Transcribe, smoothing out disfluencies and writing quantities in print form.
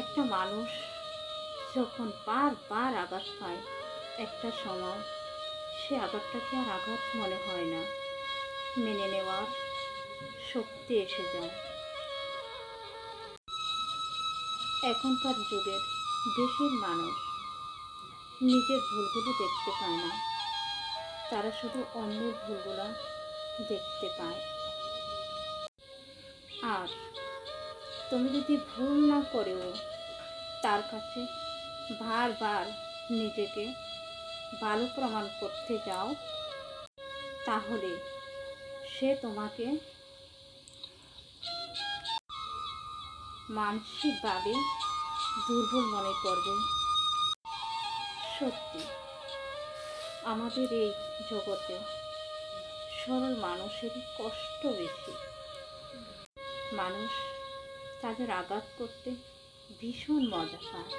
একটা মানুষ যখন বারবার আঘাত পায়, একটা সময় সে আঘাতটাকে আর আঘাত মনে হয় না, মেনে নেওয়ার শক্তি এসে যায়। এখনকার যুগের দেশের মানুষ নিজের ভুলগুলো দেখতে পায় না, তারা শুধু অন্যের ভুলগুলো দেখতে পায়। আর তুমি যদি ভুল না করেও তার কাছে বারবার নিজেকে ভালো প্রমাণ করতে যাও, তাহলে সে তোমাকে মানসিকভাবে দুর্বল মনে করবে। সত্যি, আমাদের এই জগতে সরল মানুষেরই কষ্ট বেশি। মানুষ তাদের আঘাত করতে ভীষণ মজা পায়।